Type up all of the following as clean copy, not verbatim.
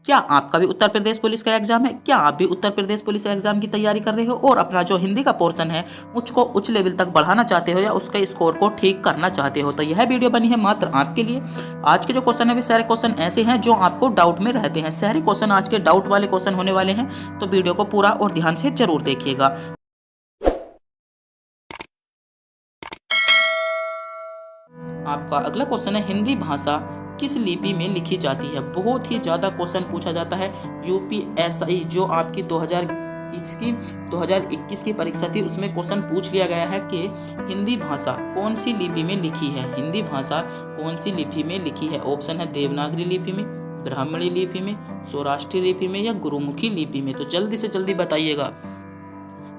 क्या आपका भी उत्तर प्रदेश पुलिस का एग्जाम है? क्या आप भी उत्तर प्रदेश पुलिस एग्जाम की तैयारी कर रहे हो और अपना जो हिंदी का पोर्शन है उसको उच्च लेवल तक बढ़ाना चाहते हो या उसके स्कोर को ठीक करना चाहते हो, तो यह वीडियो बनी है मात्र आपके लिए। आज के जो क्वेश्चन है वे सारे क्वेश्चन ऐसे हैं जो आपको डाउट में रहते हैं। सारे क्वेश्चन आज के डाउट वाले क्वेश्चन होने वाले हैं, तो वीडियो को पूरा और ध्यान से जरूर देखिएगा। आपका अगला क्वेश्चन है, हिंदी भाषा किस लिपि में लिखी जाती है? बहुत ही ज़्यादा क्वेश्चन पूछा जाता है। यूपीएससी जो आपकी 2021 की परीक्षा थी उसमें क्वेश्चन पूछ लिया गया है कि हिंदी भाषा कौन सी लिपि में लिखी है? हिंदी भाषा कौन सी लिपि में लिखी है? ऑप्शन है देवनागरी लिपि में, ब्राह्मणी लिपि में, सौराष्ट्री लिपि में या गुरुमुखी लिपि में। तो जल्दी से जल्दी बताइएगा,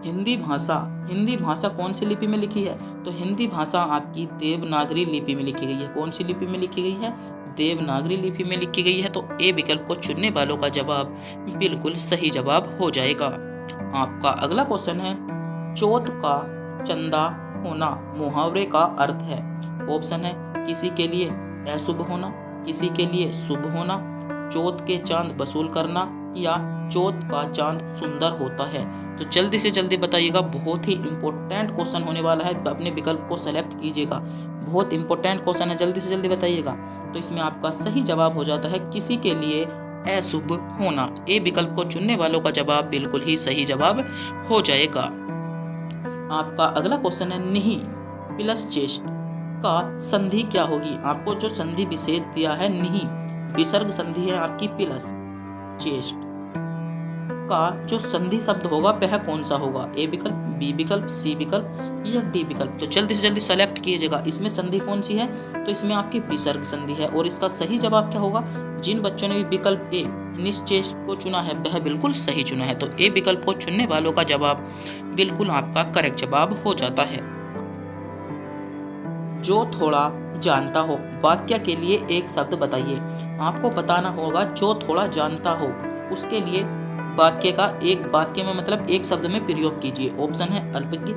हिंदी भाषा कौन सी लिपि में लिखी है? तो हिंदी भाषा आपकी देवनागरी लिपि में लिखी गई है। कौन सी लिपि में लिखी गई है? देवनागरी लिपि में लिखी गई है। तो ए विकल्प को चुनने वालों का जवाब बिल्कुल सही जवाब हो जाएगा। आपका अगला क्वेश्चन है, चौथ का चंदा होना मुहावरे का अर्थ है। ऑप्शन है किसी के लिए अशुभ होना, किसी के लिए शुभ होना, चौथ के चांद वसूल करना या चौथ का चांद सुंदर होता है। तो जल्दी से जल्दी बताइएगा, बहुत ही इंपॉर्टेंट क्वेश्चन होने वाला है, अपने विकल्प को सेलेक्ट कीजिएगा। बहुत इंपॉर्टेंट क्वेश्चन है, जल्दी से जल्दी बताइएगा। तो इसमें आपका सही जवाब हो जाता है किसी के लिए अशुभ होना। ए विकल्प को चुनने वालों का जवाब बिल्कुल ही सही जवाब हो जाएगा। आपका अगला क्वेश्चन है, निहि प्लस चेष्ट का संधि क्या होगी? आपको जो संधि विशेष दिया है निहि, विसर्ग संधि है आपकी प्लस चेष्ट का जो संधि शब्द होगा वह कौन सा होगा? ए विकल्प, बी विकल्प, सी विकल्प या डी विकल्प। तो जल्दी से जल्दी सेलेक्ट कीजिएगा, इसमें संधि कौन सी है? तो इसमें आपकी विसर्ग संधि है। और इसका सही जवाब क्या होगा? जिन बच्चों ने भी विकल्प ए निश्चेष्ट को चुना है वह बिल्कुल सही चुना है। तो ए विकल्प को चुनने वालों का जवाब बिल्कुल आपका करेक्ट जवाब हो जाता है। जो थोड़ा जानता हो, वाक्य के लिए एक शब्द बताइए। आपको बताना होगा जो थोड़ा जानता हो, उसके लिए वाक्य का एक वाक्य में मतलब एक शब्द में प्रयोग कीजिए। ऑप्शन है अल्पज्ञ,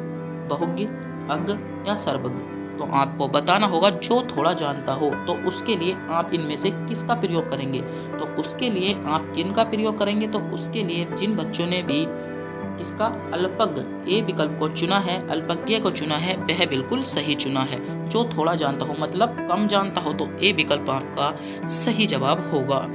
बहुज्ञ, अज्ञ या सर्वज्ञ। तो आपको बताना होगा जो थोड़ा जानता हो, तो उसके लिए आप इनमें से किसका प्रयोग करेंगे? तो उसके लिए आप किन का प्रयोग करेंगे? तो उसके लिए जिन बच्चों ने भी इसका अल्पज्ञ ए विकल्प को चुना है, अल्पज्ञ को चुना है, वह बिल्कुल सही चुना है। जो थोड़ा जानता हो मतलब कम जानता हो, तो ए विकल्प आपका सही जवाब होगा।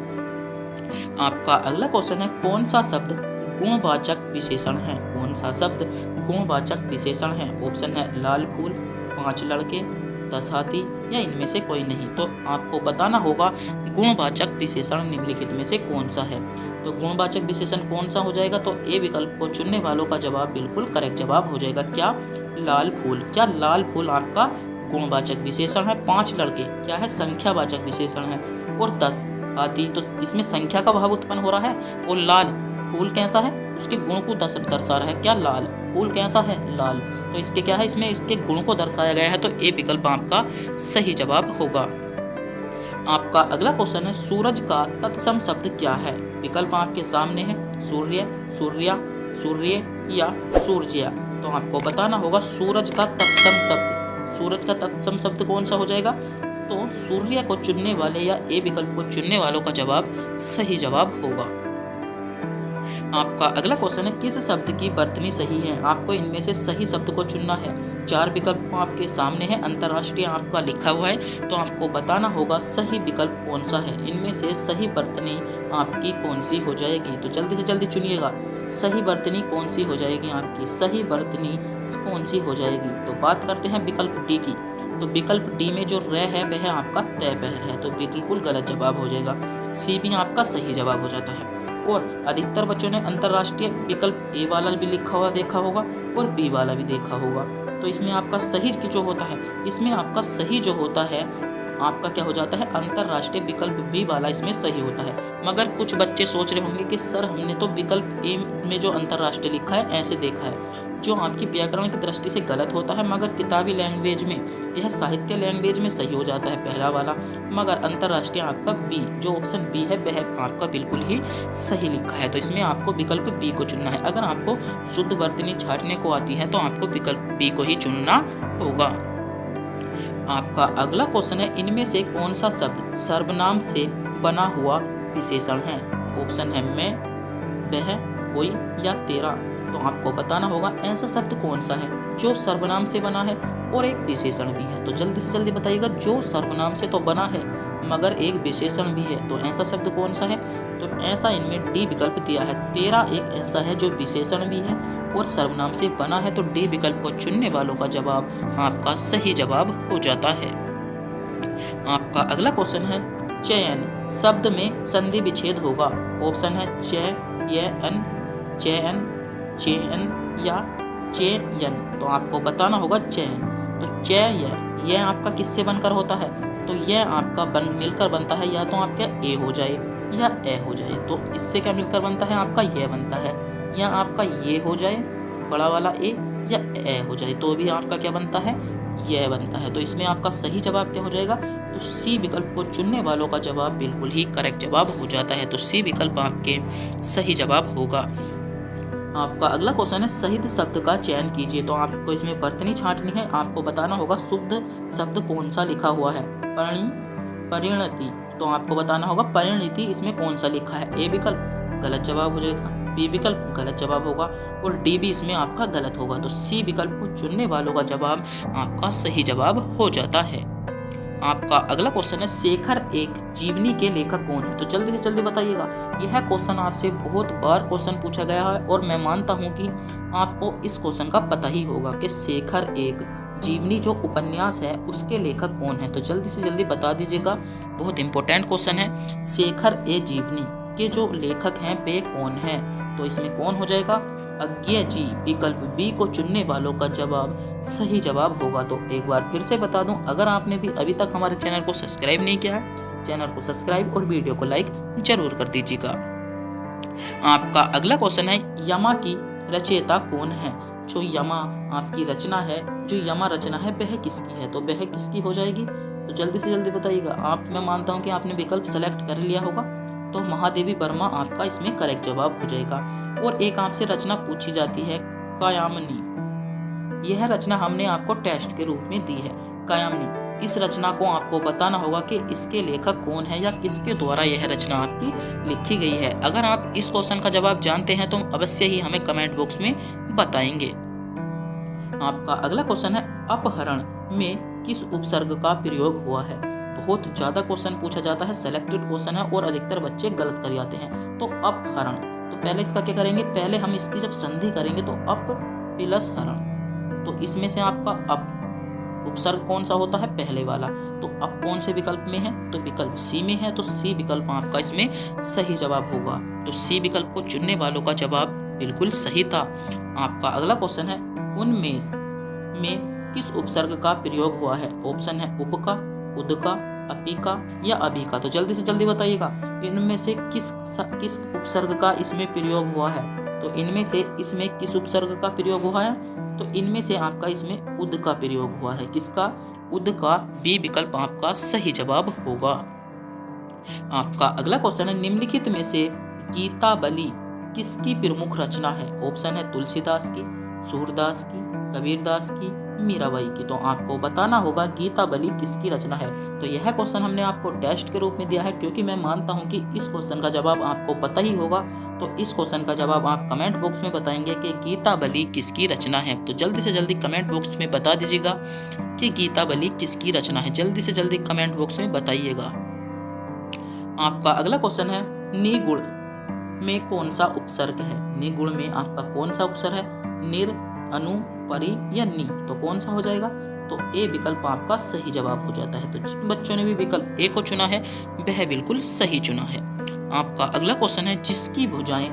आपका अगला क्वेश्चन है, कौन सा शब्द गुणवाचक विशेषण है? कौन सा शब्द गुणवाचक विशेषण है? ऑप्शन है लाल फूल, 5 लड़के, 10 हाथी या इनमें से कोई नहीं। तो आपको बताना होगा गुणवाचक विशेषण निम्नलिखित में से कौन सा है। तो गुणवाचक विशेषण कौन सा हो जाएगा? तो ए विकल्प को चुनने वालों का जवाब बिल्कुल करेक्ट जवाब हो जाएगा। क्या? लाल फूल। क्या लाल फूल आपका गुणवाचक विशेषण है? 5 लड़के क्या है? संख्यावाचक विशेषण है। और 10 हाथी, तो इसमें संख्या का भाव उत्पन्न हो रहा है। और लाल फूल कैसा है? उसके गुण को दर्शा रहा है। क्या? लाल फूल कैसा है? लाल। तो इसके क्या है? इसमें इसके गुण को दर्शाया गया है। तो ए विकल्प आपका सही जवाब होगा। आपका अगला क्वेश्चन है, सूरज का तत्सम शब्द क्या है? विकल्प आपके सामने है, सूर्य, सूर्या, सूर्य या सूर्या। तो आपको बताना होगा सूरज का तत्सम शब्द। सूरज का तत्सम शब्द कौन सा हो जाएगा? तो सूर्य को चुनने वाले या ए विकल्प को चुनने वालों का जवाब सही जवाब होगा। आपका अगला क्वेश्चन है, किस शब्द की वर्तनी सही है? आपको इनमें से सही शब्द को चुनना है। 4 विकल्प आपके सामने है, अंतर्राष्ट्रीय आपका लिखा हुआ है। तो आपको बताना होगा सही विकल्प कौन सा है। इनमें से सही वर्तनी आपकी कौन सी हो जाएगी? तो जल्दी से जल्दी चुनिएगा, सही वर्तनी कौन सी हो जाएगी आपकी? सही वर्तनी कौन सी हो जाएगी? तो बात करते हैं विकल्प डी की। तो विकल्प डी में जो र है वह आपका तय पहर है, तो बिल्कुल गलत जवाब हो जाएगा। सी भी आपका सही जवाब हो जाता है। और अधिकतर बच्चों ने अंतर्राष्ट्रीय विकल्प ए वाला भी लिखा हुआ देखा होगा और बी वाला भी देखा होगा। तो इसमें आपका सही जो होता है, इसमें आपका सही जो होता है आपका क्या हो जाता है? अंतर्राष्ट्रीय विकल्प बी वाला इसमें सही होता है। मगर कुछ बच्चे सोच रहे होंगे कि सर हमने तो विकल्प ए में जो अंतर्राष्ट्रीय लिखा है ऐसे देखा है, जो आपकी व्याकरण की दृष्टि से गलत होता है। मगर किताबी लैंग्वेज में, यह साहित्य लैंग्वेज में सही हो जाता है पहला वाला। मगर अंतर्राष्ट्रीय आपका बी, जो ऑप्शन बी है वह आपका बिल्कुल ही सही लिखा है। तो इसमें आपको विकल्प बी को चुनना है। अगर आपको शुद्ध वर्तनी छाटने को आती है तो आपको विकल्प बी को ही चुनना होगा। आपका अगला क्वेश्चन है, इनमें से कौन सा शब्द सर्वनाम से बना हुआ विशेषण है? ऑप्शन है मैं, वह, कोई या तेरा। तो आपको बताना होगा ऐसा शब्द कौन सा है जो सर्वनाम से बना है और एक विशेषण भी है। तो जल्दी से जल्दी बताइएगा, जो सर्वनाम से तो बना है मगर एक विशेषण भी है, तो ऐसा शब्द कौन सा है। तो ऐसा इनमें डी विकल्प दिया है। तेरा एक ऐसा है जो विशेषण भी है और सर्वनाम से बना है। तो डी विकल्प को चुनने वालों का जवाब आपका सही जवाब हो जाता है। आपका अगला क्वेश्चन है चयन शब्द में संधि विच्छेद होगा। ऑप्शन है चयन, चयन, चयन या चयन। तो आपको बताना होगा चयन। तो चयन यह आपका किससे बनकर होता है। तो यह आपका मिलकर बनता है या तो आपका ए हो जाए या ए हो जाए। तो इससे क्या मिलकर बनता है, आपका यह बनता है, या आपका ये हो जाए बड़ा वाला ए, या ए हो जाए तो भी आपका क्या बनता है, यह बनता है। तो इसमें आपका सही जवाब क्या हो जाएगा। तो सी विकल्प को चुनने वालों का जवाब बिल्कुल ही करेक्ट जवाब हो जाता है। तो सी विकल्प आपके सही जवाब होगा। आपका अगला क्वेश्चन है शहीद शब्द का चयन कीजिए। तो आपको इसमें बर्तनी छांटनी है। आपको बताना होगा शुद्ध शब्द कौन सा लिखा हुआ है। परिणति। तो आपको बताना होगा परिणति इसमें कौन सा लिखा है। ए विकल्प गलत जवाब हो जाएगा, बी विकल्प गलत जवाब होगा और डी भी इसमें आपका गलत होगा। तो सी विकल्प को चुनने वालों का जवाब आपका सही जवाब हो जाता है। आपका अगला क्वेश्चन है शेखर एक जीवनी के लेखक कौन है। तो जल्दी से जल्दी बताइएगा। यह क्वेश्चन आपसे बहुत बार क्वेश्चन पूछा गया है और मैं मानता हूं कि आपको इस क्वेश्चन का पता ही होगा कि शेखर एक जीवनी जो उपन्यास है उसके लेखक कौन है। तो जल्दी से जल्दी बता दीजिएगा, बहुत इंपॉर्टेंट क्वेश्चन है। शेखर ए जीवनी के जो लेखक हैं वे कौन है। तो इसमें कौन हो जाएगा, अज्ञेय जी। विकल्प बी को चुनने वालों का जवाब सही जवाब होगा। तो एक बार फिर से बता दूं, अगर आपने भी अभी तक हमारे चैनल को सब्सक्राइब नहीं किया है, चैनल को सब्सक्राइब और वीडियो को लाइक जरूर कर दीजिएगा। आपका अगला क्वेश्चन है यमा की रचयिता कौन है। जो यमा आपकी रचना है, जो यमा रचना है वह किसकी है। तो वह किसकी हो जाएगी। तो जल्दी से जल्दी बताइएगा। मैं मानता हूँ कि आपने विकल्प सेलेक्ट कर लिया होगा। तो महादेवी वर्मा आपका इसमें करेक्ट जवाब हो जाएगा। और एक आपसे रचना पूछी जाती है कायामनी। यह रचना हमने आपको टेस्ट के रूप में दी है, कायामनी। इस रचना को आपको बताना होगा कि इसके लेखक कौन है या किसके द्वारा यह रचना आपकी लिखी गई है। अगर आप इस क्वेश्चन का जवाब जानते हैं तो अवश्य ही हमें कमेंट बॉक्स में बताएंगे। आपका अगला क्वेश्चन है अपहरण में किस उपसर्ग का प्रयोग हुआ है। बहुत ज्यादा क्वेश्चन पूछा जाता है, सेलेक्टेड क्वेश्चन है और अधिकतर बच्चे गलत कर जाते हैं। तो अपहरण, तो पहले इसका क्या करेंगे, पहले हम इसकी जब संधि करेंगे तो अप प्लस हरण। तो इसमें से आपका अप उपसर्ग कौन सा होता है, पहले वाला। तो अप कौन से विकल्प में है, तो विकल्प सी में है। तो सी विकल्प आपका इसमें सही जवाब होगा। तो सी विकल्प को चुनने वालों का जवाब बिल्कुल सही था। आपका अगला क्वेश्चन है उनमें किस उपसर्ग का प्रयोग हुआ है। ऑप्शन है उप का, उद का, अपी का या अभी का। तो जल्दी से जल्दी बताइएगा, इनमें से किस उपसर्ग का इसमें प्रयोग हुआ है। तो इनमें से इसमें किस उपसर्ग का प्रयोग हुआ है। तो इनमें से आपका इसमें उद का प्रयोग हुआ है। किसका, उद का। बी विकल्प आपका सही जवाब होगा। आपका अगला क्वेश्चन है निम्नलिखित में से गीतावली किसकी प्रमुख रचना है। ऑप्शन है तुलसीदास की, सूरदास की, कबीरदास की, मीराबाई की। तो आपको बताना होगा गीतावली किसकी रचना है। तो यह क्वेश्चन हमने आपको टेस्ट के रूप में दिया है, क्योंकि मैं मानता हूं कि इस क्वेश्चन का जवाब आपको पता ही होगा। तो इस क्वेश्चन का जवाब आप कमेंट बॉक्स में बताएंगे कि गीतावली किसकी रचना है। तो जल्दी से जल्दी कमेंट बॉक्स में बता दीजिएगा कि गीतावली किसकी रचना है। जल्दी से जल्दी कमेंट बॉक्स में बताइएगा। आपका अगला क्वेश्चन है निगुण में कौन सा उपसर्ग है। निगुण में आपका कौन सा उपसर्ग है, निर, अनु, परि या नी। तो कौन सा हो जाएगा। तो ए विकल्प आपका सही जवाब हो जाता है। तो जिन बच्चों ने भी विकल्प ए को चुना है वह बिल्कुल सही चुना है। आपका अगला क्वेश्चन है जिसकी भुजाएं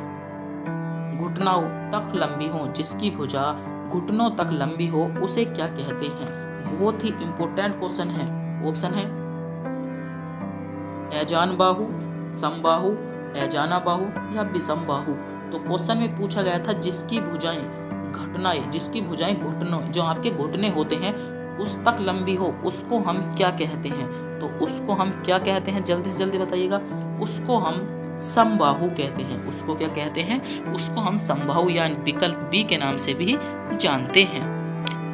घुटनों तक लंबी हो, जिसकी भुजा घुटनों तक लंबी हो उसे क्या कहते हैं। बहुत ही इंपॉर्टेंट क्वेश्चन है। ऑप्शन है ऐजान बाहु, समबाहु, ऐजाना बाहु या विषम बाहु। तो क्वेश्चन में पूछा गया था जिसकी भुजाएं घटनाएं, जिसकी भुजाएं घुटनों, जो आपके घुटने होते हैं उस तक लंबी हो उसको हम क्या कहते हैं। तो उसको हम क्या कहते हैं, जल्दी से जल्दी बताइएगा। उसको हम समबाहु कहते हैं। उसको क्या कहते हैं, उसको हम समबाहु या विकल्प बी के नाम से भी जानते हैं।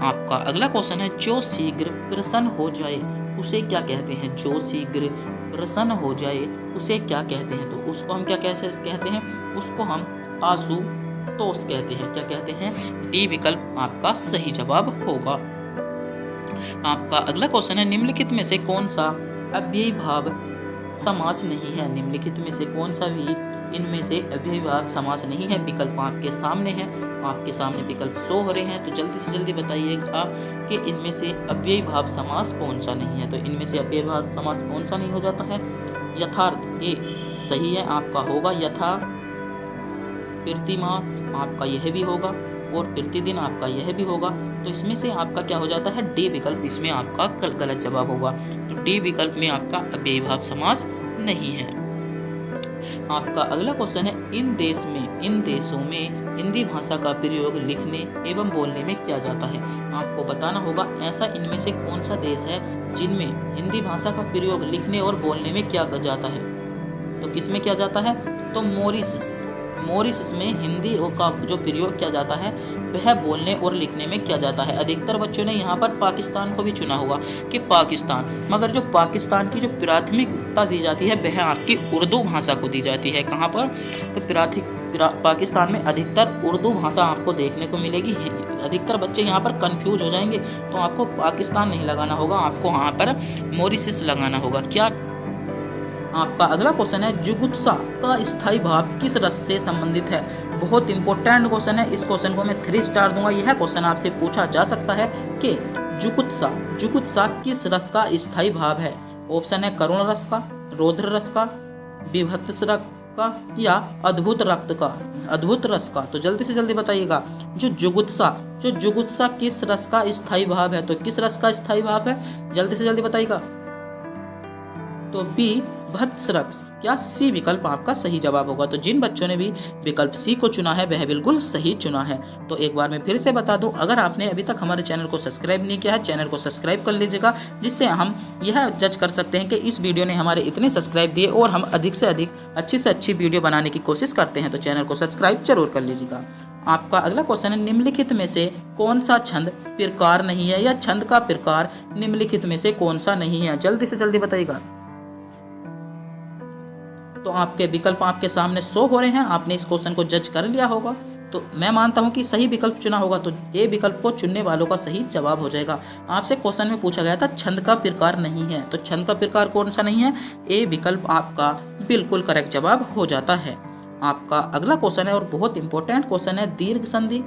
आपका अगला क्वेश्चन है जो शीघ्र प्रसन्न हो जाए उसे क्या कहते हैं। जो शीघ्र प्रसन्न हो जाए उसे क्या कहते हैं? तो उसको हम क्या कैसे कहते हैं? उसको हम आशुतोष कहते हैं। क्या कहते हैं? डी विकल्प आपका सही जवाब होगा। आपका अगला क्वेश्चन है, निम्नलिखित में से कौन सा अव्ययी भाव समास नहीं है? निम्नलिखित में से कौन सा भी इनमें से अव्ययी भाव समास नहीं है? विकल्प आपके सामने है, आपके सामने विकल्प शो हो रहे हैं, तो जल्दी से जल्दी बताइएगा कि इनमें से अव्ययी भाव समास कौन सा नहीं है। तो इनमें से अव्ययी भाव समास कौन सा नहीं हो जाता है? यथार्थ ए सही है, आपका होगा यथा। प्रतिमास आपका यह भी होगा, और प्रतिदिन आपका यह भी होगा। तो इसमें से आपका क्या हो जाता है? डी विकल्प इसमें आपका गलत जवाब होगा। तो डी विकल्प में आपका अव्ययी भाव समास नहीं है। आपका अगला क्वेश्चन है, इन देशों में हिंदी भाषा का प्रयोग लिखने एवं बोलने में किया जाता है। आपको बताना होगा ऐसा इनमें से कौन सा देश है जिनमें हिंदी भाषा का प्रयोग लिखने और बोलने में किया जाता है। तो किस में किया जाता है? तो मॉरिशस में हिंदी का जो प्रयोग किया जाता है वह बोलने और लिखने में किया जाता है। अधिकतर बच्चों ने यहाँ पर पाकिस्तान को भी चुना होगा कि पाकिस्तान, मगर जो पाकिस्तान की जो प्राथमिकता दी जाती है वह आपकी उर्दू भाषा को दी जाती है। कहाँ पर? तो पाकिस्तान में अधिकतर उर्दू भाषा आपको देखने को मिलेगी। अधिकतर बच्चे यहाँ पर कंफ्यूज हो जाएंगे, तो आपको पाकिस्तान नहीं लगाना होगा, आपको यहाँ पर मॉरिशस लगाना होगा। क्या? आपका अगला क्वेश्चन है, जुगुप्सा का स्थायी भाव किस रस से संबंधित है? बहुत इंपॉर्टेंट क्वेश्चन है, इस क्वेश्चन को मैं 3 स्टार दूंगा। यह क्वेश्चन आपसे पूछा जा सकता है कि जुगुप्सा किस रस का स्थायी भाव है? ऑप्शन है करुण रस का, रौद्र रस का, विभत्स रस का या अद्भुत रस का। तो जल्दी से जल्दी बताइएगा, जो जुगुप्सा किस रस का स्थायी भाव है? तो किस रस का स्थायी भाव है? जल्दी से जल्दी बताइएगा। तो बी भत्स रस, क्या सी विकल्प आपका सही जवाब होगा। तो जिन बच्चों ने भी विकल्प सी को चुना है वह बिल्कुल सही चुना है। तो एक बार मैं फिर से बता दूं, अगर आपने अभी तक हमारे चैनल को सब्सक्राइब नहीं किया है, चैनल को सब्सक्राइब कर लीजिएगा, जिससे हम यह जज कर सकते हैं कि इस वीडियो ने हमारे इतने सब्सक्राइब दिए और हम अधिक से अधिक अच्छी से अच्छी वीडियो बनाने की कोशिश करते हैं। तो चैनल को सब्सक्राइब जरूर कर लीजिएगा। आपका अगला क्वेश्चन है, निम्नलिखित में से कौन सा छंद प्रकार नहीं है, या छंद का प्रकार निम्नलिखित में से कौन सा नहीं है? जल्दी से जल्दी बताइएगा। तो आपके विकल्प आपके सामने शो हो रहे हैं, आपने इस क्वेश्चन को जज कर लिया होगा। तो मैं मानता हूं कि सही विकल्प चुना होगा, तो ए विकल्प को चुनने वालों का सही जवाब हो जाएगा। आपसे क्वेश्चन में पूछा गया था छंद का प्रकार नहीं है, तो छंद का प्रकार कौन सा नहीं है? ए विकल्प आपका बिल्कुल करेक्ट जवाब हो जाता है। आपका अगला क्वेश्चन है और बहुत इंपॉर्टेंट क्वेश्चन है, दीर्घ संधि,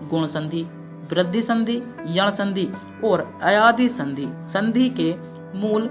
गुण संधि, वृद्धि संधि, यण संधि और अयादि संधि, संधि के मूल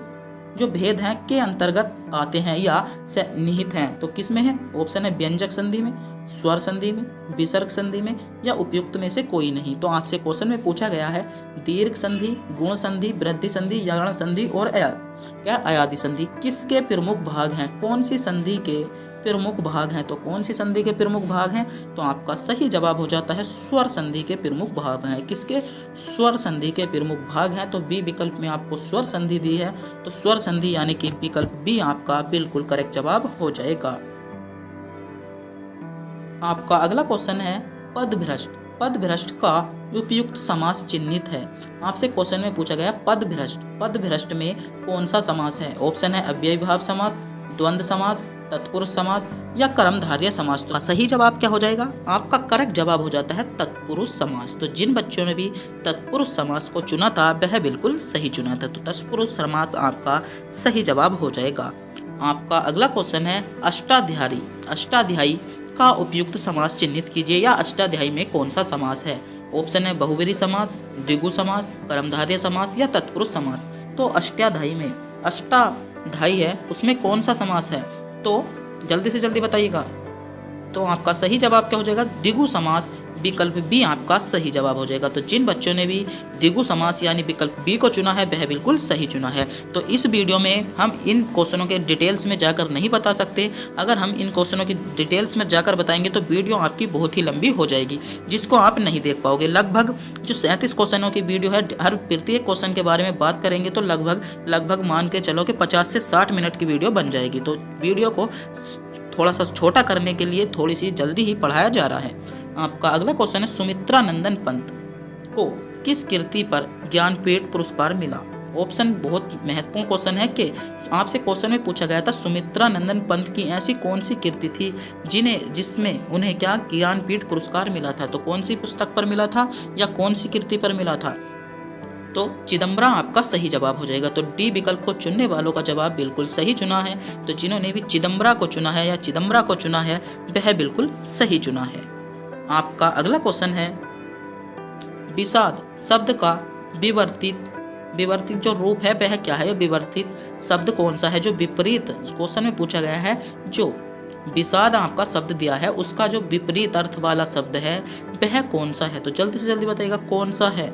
जो भेद हैं के अंतर्गत आते हैं या से निहित हैं। तो किस में है? ऑप्शन है व्यंजक संधि में, स्वर संधि में, विसर्ग संधि में या उपयुक्त में से कोई नहीं। तो आपसे क्वेश्चन में पूछा गया है दीर्घ संधि, गुण संधि, वृद्धि संधि, यण संधि और अयादि संधि किसके प्रमुख भाग हैं? कौन सी संधि के प्रमुख भाग हैं? तो कौन सी संधि के प्रमुख भाग हैं? तो आपका सही जवाब हो जाता है स्वर संधि के प्रमुख भाग हैं। किसके? स्वर संधि के प्रमुख भाग हैं। तो बी विकल्प में आपको स्वर संधि दी है, तो स्वर संधि यानी कि विकल्प बी आपका बिल्कुल करेक्ट जवाब हो जाएगा। आपका अगला क्वेश्चन है, पदभ्रष्ट, पदभ्रष्ट का उपयुक्त समास चिन्हित है। आपसे क्वेश्चन में पूछा गया पदभ्रष्ट, पदभ्रष्ट में कौन सा समास है? ऑप्शन है अव्ययी भाव समास, द्वंद्व समास, तत्पुरुष समास या कर्मधारय समास। तो सही जवाब क्या हो जाएगा? आपका करेक्ट जवाब हो जाता है तत्पुरुष समास। तो जिन बच्चों ने भी तत्पुरुष समास को चुना था वह बिल्कुल सही चुना था, तो तत्पुरुष समास आपका सही जवाब हो जाएगा। आपका अगला क्वेश्चन है, अष्टाध्यायी, अष्टाध्यायी का उपयुक्त समास चिन्हित कीजिए, या अष्टाध्यायी में कौन सा समास है? ऑप्शन है बहुव्रीहि समास, द्विगु समास, कर्मधारय समास या तत्पुरुष समास। तो अष्टाध्यायी में अष्टाध्यायी है, उसमें कौन सा समास है? तो जल्दी से जल्दी बताइएगा। तो आपका सही जवाब क्या हो जाएगा? द्विगु समास, विकल्प बी आपका सही जवाब हो जाएगा। तो जिन बच्चों ने भी द्विगु समास यानी विकल्प बी को चुना है वह बिल्कुल सही चुना है। तो इस वीडियो में हम इन क्वेश्चनों के डिटेल्स में जाकर नहीं बता सकते। अगर हम इन क्वेश्चनों की डिटेल्स में जाकर बताएंगे तो वीडियो आपकी बहुत ही लंबी हो जाएगी, जिसको आप नहीं देख पाओगे। लगभग जो 37 क्वेश्चनों की वीडियो है, हर प्रत्येक क्वेश्चन के बारे में बात करेंगे तो लगभग मान के चलो कि 50 से 60 मिनट की वीडियो बन जाएगी। तो वीडियो को थोड़ा सा छोटा करने के लिए थोड़ी सी जल्दी ही पढ़ाया जा रहा है। आपका अगला क्वेश्चन है, सुमित्रा नंदन पंत को किस कृति पर ज्ञानपीठ पुरस्कार मिला? ऑप्शन बहुत महत्वपूर्ण क्वेश्चन है कि आपसे क्वेश्चन में पूछा गया था सुमित्रा नंदन पंत की ऐसी कौन सी कृति थी जिसमें उन्हें क्या ज्ञानपीठ पुरस्कार मिला था। तो कौन सी पुस्तक पर मिला था या कौन सी कृति पर मिला था। तो चिदम्बरा आपका सही जवाब हो जाएगा। तो डी विकल्प को चुनने वालों का जवाब बिल्कुल सही चुना है। तो जिन्होंने भी चिदम्बरा को चुना है या चिदम्बरा को चुना है वह बिल्कुल सही चुना है। आपका अगला क्वेश्चन है विषाद शब्द का विवर्तित जो रूप है वह क्या है। विवर्तित शब्द कौन सा है जो विपरीत क्वेश्चन में पूछा गया है। जो विषाद आपका शब्द दिया है उसका जो विपरीत अर्थ वाला शब्द है वह कौन सा है। तो जल्दी से जल्दी बताइएगा कौन सा है।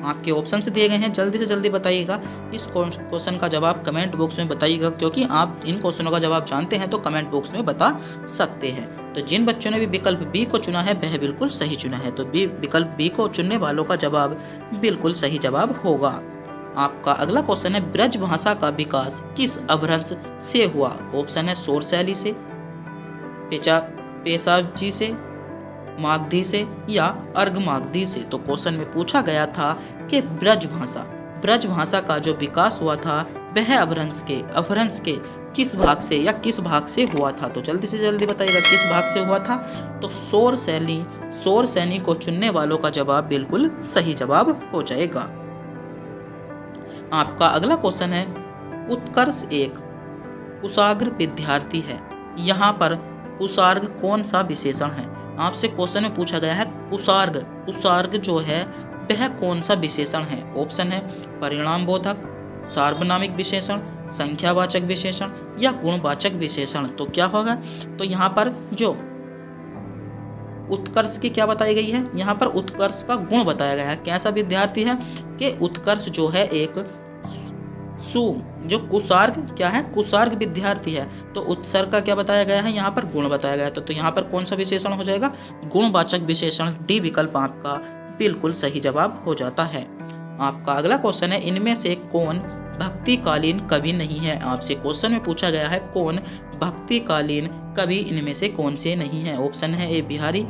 आपके ऑप्शन से दिए गए हैं, जल्दी से जल्दी बताइएगा। इस क्वेश्चन का जवाब कमेंट बॉक्स में बताइएगा, क्योंकि आप इन क्वेश्चनों का जवाब जानते हैं तो कमेंट बॉक्स में बता सकते हैं। तो जिन बच्चों ने भी विकल्प बी को चुना है वह बिल्कुल सही चुना है। तो विकल्प बी को चुनने वालों का जवाब बिल्कुल सही जवाब होगा। आपका अगला क्वेश्चन है ब्रज भाषा का विकास किस अपभ्रंश से हुआ। ऑप्शन है शौर शैली से, पेशाबजी से, मागधी से या अर्घ मागधी से। तो क्वेश्चन में पूछा गया था कि ब्रज भाषा का जो विकास हुआ था वह अपभ्रंश के किस भाग से या किस भाग से हुआ था। तो जल्दी से जल्दी बताइएगा किस भाग से हुआ था। तो शौर सैनी को चुनने वालों का जवाब बिल्कुल सही जवाब हो जाएगा। आपका अगला क्वेश्चन है उत्कर्ष एक कुशाग्र विद्यार्थी है। यहाँ पर कुशार्ग कौन सा विशेषण है। आपसे क्वेश्चन में पूछा गया है कुशार्ग जो है वह कौन सा विशेषण है। ऑप्शन है परिणाम बोधक, सार्वनामिक विशेषण, संख्यावाचक विशेषण या गुणवाचक विशेषण। तो क्या होगा। तो यहाँ पर जो उत्कर्ष की क्या बताई गई है, यहाँ पर उत्कर्ष का गुण बताया गया है। कैसा विद्यार्थी है कि उत्कर्ष जो है एक जो कुशार्ग क्या है, कुशार्ग विद्यार्थी है। तो उत्सर्ग का क्या बताया गया है, यहाँ पर गुण बताया गया है। तो यहाँ पर कौन सा विशेषण हो जाएगा, गुणवाचक विशेषण। डी विकल्प आपका बिल्कुल सही जवाब हो जाता है। आपका अगला क्वेश्चन है इनमें से कौन भक्तिकालीन कवि नहीं है। आपसे क्वेश्चन में पूछा गया है कौन भक्तिकालीन कवि इनमें से कौन से नहीं है। ऑप्शन है ए बिहारी,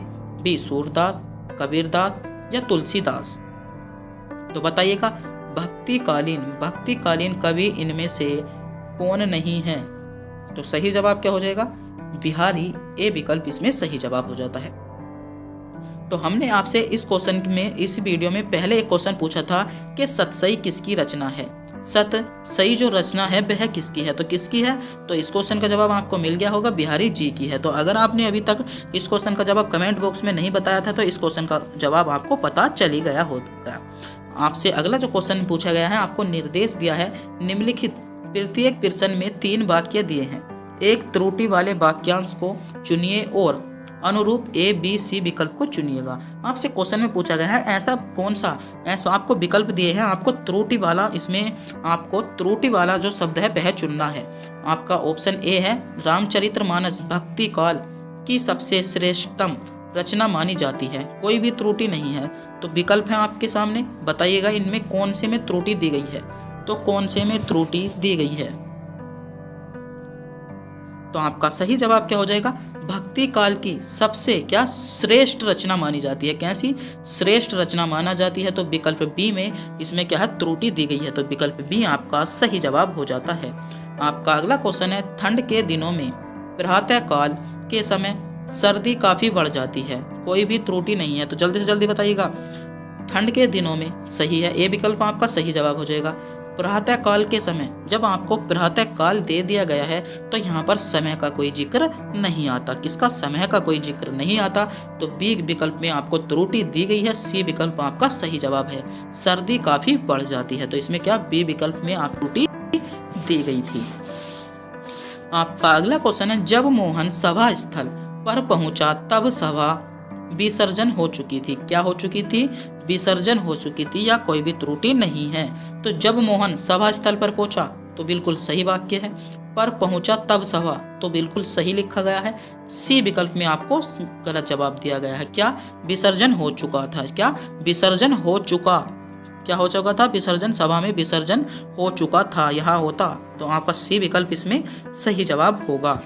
बी सूरदास, कबीरदास या तुलसीदास। तो बताइएगा भक्तिकालीन कवि इनमें से कौन नहीं है। तो सही जवाब क्या हो जाएगा, बिहारी। ए विकल्प इसमें सही जवाब हो जाता है। तो हमने आपसे इस क्वेश्चन में इस वीडियो में पहले एक क्वेश्चन पूछा था कि सतसई किसकी रचना है। सतसई जो रचना है वह किसकी है। तो किसकी है, तो इस क्वेश्चन का जवाब आपको मिल गया होगा, बिहारी जी की है। तो अगर आपने अभी तक इस क्वेश्चन का जवाब कमेंट बॉक्स में नहीं बताया था तो इस क्वेश्चन का जवाब आपको पता चल ही गया होगा। आपसे अगला जो क्वेश्चन पूछा गया है, आपको निर्देश दिया है निम्नलिखित प्रत्येक प्रश्न में 3 वाक्य दिए हैं। एक त्रुटि वाले वाक्यांश को चुनिए और अनुरूप ए बी सी विकल्प को चुनिएगा। आपसे क्वेश्चन में पूछा गया है ऐसा कौन सा, ऐसा आपको विकल्प दिए हैं, आपको त्रुटि वाला, इसमें आपको त्रुटि वाला जो शब्द है वह चुनना है। आपका ऑप्शन ए है रामचरितमानस भक्ति काल की सबसे श्रेष्ठतम रचना मानी जाती है, कोई भी त्रुटि नहीं है। तो विकल्प है आपके सामने, बताइएगा इनमें कौन से में त्रुटि दी गई है। तो कौन से में त्रुटि दी गई है। तो आपका सही जवाब क्या हो जाएगा, भक्ति काल की सबसे क्या श्रेष्ठ रचना मानी जाती है। कैसी श्रेष्ठ रचना माना जाती है। तो विकल्प बी में इसमें क्या है, त्रुटि दी गई है। तो विकल्प बी आपका सही जवाब हो जाता है। आपका अगला क्वेश्चन है ठंड के दिनों में प्रातः काल के समय सर्दी काफी बढ़ जाती है, कोई भी त्रुटि नहीं है। तो जल्दी से जल्दी बताइएगा ठंड के दिनों में सही है। ए विकल्प आपका सही जवाब हो जाएगा। प्रातः काल के समय, जब आपको प्रातः काल दे दिया गया है तो यहाँ पर समय का कोई जिक्र नहीं आता। किसका, समय का कोई जिक्र नहीं आता। तो बी विकल्प में आपको त्रुटि दी गई है। सी विकल्प आपका सही जवाब है, सर्दी काफी बढ़ जाती है। तो इसमें क्या, बी विकल्प में आप त्रुटि दी गई थी। आपका अगला क्वेश्चन है जब मोहन सभा स्थल पर पहुंचा तब सभा विसर्जन हो चुकी थी। क्या हो चुकी थी, विसर्जन हो चुकी थी या कोई भी त्रुटि नहीं है। तो जब मोहन सभा स्थल पर पहुंचा तो बिल्कुल सही वाक्य है। पर पहुंचा तब सभा तो बिल्कुल सही लिखा गया है। सी विकल्प में आपको गलत जवाब दिया गया है। क्या, विसर्जन हो चुका था। क्या, विसर्जन हो चुका, क्या हो चुका था, विसर्जन, सभा में विसर्जन हो चुका था यहाँ होता। तो आपका सी विकल्प इसमें सही जवाब होगा।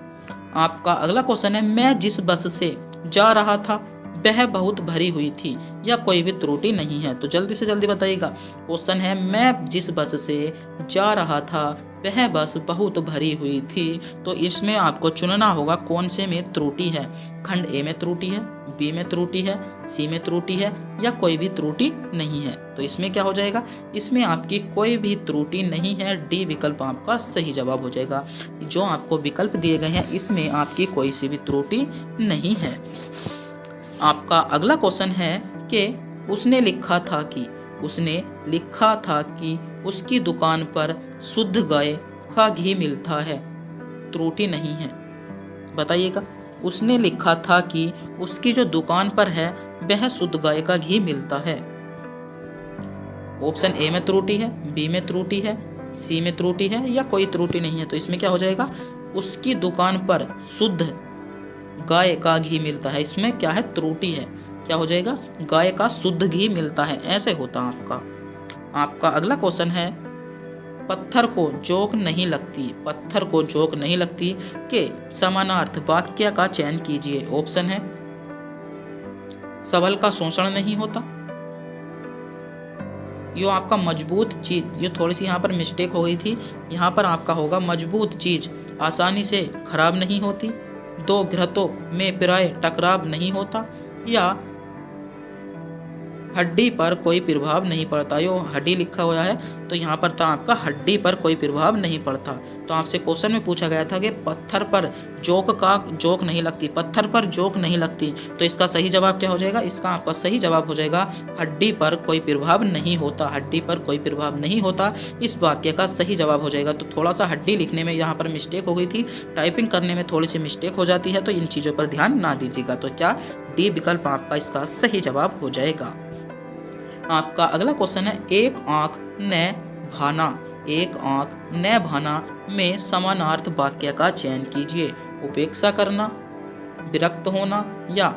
आपका अगला क्वेश्चन है मैं जिस बस से जा रहा था वह बहुत भरी हुई थी या कोई भी त्रुटि नहीं है। तो जल्दी से जल्दी बताइएगा। क्वेश्चन है मैं जिस बस से जा रहा था वह बस बहुत भरी हुई थी। तो इसमें आपको चुनना होगा कौन से में त्रुटि है। खंड ए में त्रुटि है, बी में त्रुटि है, सी में त्रुटि है या कोई भी त्रुटि नहीं है। तो इसमें क्या हो जाएगा, इसमें आपकी कोई भी त्रुटि नहीं है। डी विकल्प आपका सही जवाब हो जाएगा। जो आपको विकल्प दिए गए हैं इसमें आपकी कोई सी भी त्रुटि नहीं है। आपका अगला क्वेश्चन है कि उसने लिखा था कि उसकी दुकान पर शुद्ध गाय का घी मिलता है। त्रुटि नहीं है। बताइएगा। उसने लिखा था कि उसकी जो दुकान पर है वह शुद्ध गाय का घी मिलता है। ऑप्शन ए में त्रुटि है, बी में त्रुटि है, सी में त्रुटि है या कोई त्रुटि नहीं है। तो इसमें क्या हो जाएगा, उसकी दुकान पर शुद्ध गाय का घी मिलता है। इसमें क्या है, त्रुटि है। क्या हो जाएगा, गाय का शुद्ध घी मिलता है, ऐसे होता आपका अगला क्वेश्चन है पत्थर को जोक नहीं लगती के समानार्थ वाक्य का चयन कीजिए। ऑप्शन है सबल का शोषण नहीं होता, यो आपका मजबूत चीज, ये थोड़ी सी यहाँ पर मिस्टेक हो गई थी। यहाँ पर आपका होगा मजबूत चीज आसानी से खराब नहीं होती, दो घृतों में प्राय टकराव नहीं होता या हड्डी पर कोई प्रभाव नहीं पड़ता। यो हड्डी लिखा हुआ है तो यहाँ पर था आपका हड्डी पर कोई प्रभाव नहीं पड़ता। तो आपसे क्वेश्चन में पूछा गया था कि पत्थर पर जोक नहीं लगती, पत्थर पर जोक नहीं लगती। तो इसका सही जवाब क्या हो जाएगा, इसका आपका सही जवाब हो जाएगा हड्डी पर कोई प्रभाव नहीं होता। हड्डी पर कोई प्रभाव नहीं होता इस वाक्य का सही जवाब हो जाएगा। तो थोड़ा सा हड्डी लिखने में यहाँ पर मिस्टेक हो गई थी, टाइपिंग करने में थोड़ी सी मिस्टेक हो जाती है, तो इन चीज़ों पर ध्यान ना दीजिएगा। तो क्या डी विकल्प आपका इसका सही जवाब हो जाएगा। आपका अगला क्वेश्चन है एक आंख न भाना में समानार्थ वाक्य का चयन कीजिए। उपेक्षा करना, विरक्त होना या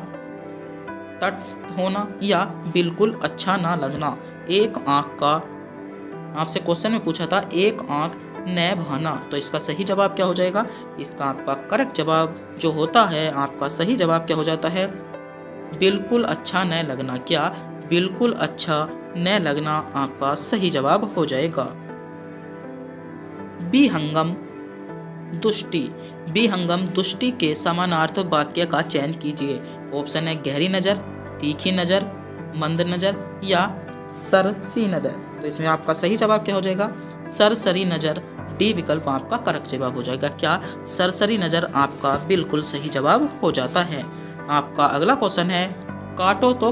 तटस्थ होना या बिल्कुल अच्छा ना लगना। एक आंख का आपसे क्वेश्चन में पूछा था एक आंख न भाना, तो इसका सही जवाब क्या हो जाएगा, इसका आपका करेक्ट जवाब जो होता है, आपका सही जवाब क्या हो जाता है, बिल्कुल अच्छा न लगना। क्या बिल्कुल अच्छा न लगना आपका सही जवाब हो जाएगा। विहंगम दुष्टि के समानार्थ वाक्य का चयन कीजिए। ऑप्शन है गहरी नजर, तीखी नजर, मंद नजर या सरसी नजर। तो इसमें आपका सही जवाब क्या हो जाएगा, सरसरी नजर। डी विकल्प आपका करेक्ट जवाब हो जाएगा। क्या सरसरी नजर आपका बिल्कुल सही जवाब हो जाता है। आपका अगला क्वेश्चन है काटो तो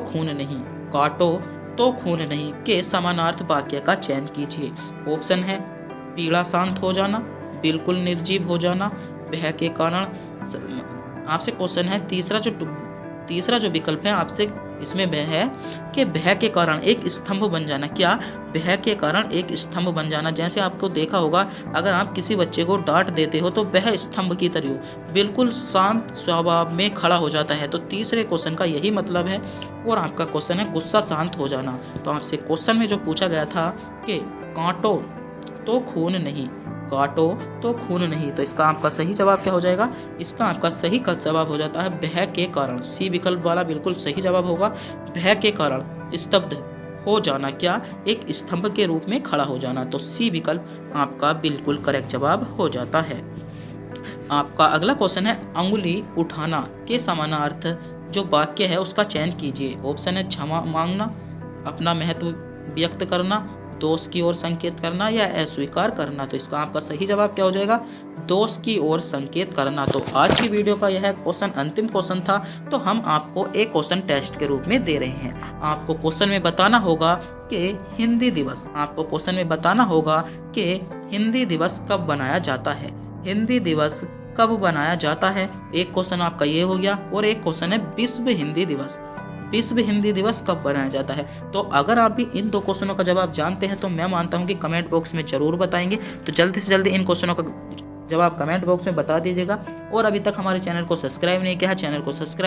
खून नहीं के समानार्थ वाक्य का चयन कीजिए। ऑप्शन है पीड़ा शांत हो जाना, बिल्कुल निर्जीव हो जाना, भय के कारण। आपसे क्वेश्चन है तीसरा जो विकल्प है आपसे इसमें वह है कि भय के कारण एक स्तंभ बन जाना। क्या भय के कारण एक स्तंभ बन जाना, जैसे आपको देखा होगा अगर आप किसी बच्चे को डांट देते हो तो वह स्तंभ की तरह बिल्कुल शांत स्वभाव में खड़ा हो जाता है। तो तीसरे क्वेश्चन का यही मतलब है। और आपका क्वेश्चन है गुस्सा शांत हो जाना। तो आपसे क्वेश्चन में जो पूछा गया था कि काटो तो खून नहीं, तो इसका आपका सही जवाब क्या हो जाएगा, इसका आपका सही जवाब हो जाता है भय के कारण। सी विकल्प वाला बिल्कुल सही जवाब होगा। भय के कारण स्तब्ध हो जाना, क्या एक स्तंभ के रूप में खड़ा हो जाना। तो सी विकल्प आपका बिल्कुल करेक्ट जवाब हो जाता है। आपका अगला क्वेश्चन है अंगुली उठाना के समानार्थ जो वाक्य है उसका चयन कीजिए। ऑप्शन है क्षमा मांगना, अपना महत्व व्यक्त करना, दोष की ओर संकेत करना या अस्वीकार करना। तो इसका आपका सही जवाब क्या हो जाएगा, दोष की ओर संकेत करना। तो आज की वीडियो का यह क्वेश्चन अंतिम क्वेश्चन था। तो हम आपको एक क्वेश्चन टेस्ट के रूप में दे रहे हैं। आपको क्वेश्चन में बताना होगा कि हिंदी दिवस कब बनाया जाता है। हिंदी दिवस कब बनाया जाता है, एक क्वेश्चन आपका ये हो गया। और एक क्वेश्चन है विश्व हिंदी दिवस कब बनाया जाता है। तो अगर आप भी इन दो क्वेश्चनों का जवाब जानते हैं तो मैं मानता हूं कि कमेंट बॉक्स में जरूर बताएंगे। तो जल्दी से जल्दी इन क्वेश्चनों का जवाब कमेंट बॉक्स में बता दीजिएगा। और अभी तक हमारे चैनल को सब्सक्राइब नहीं किया है, चैनल को सब्सक्राइब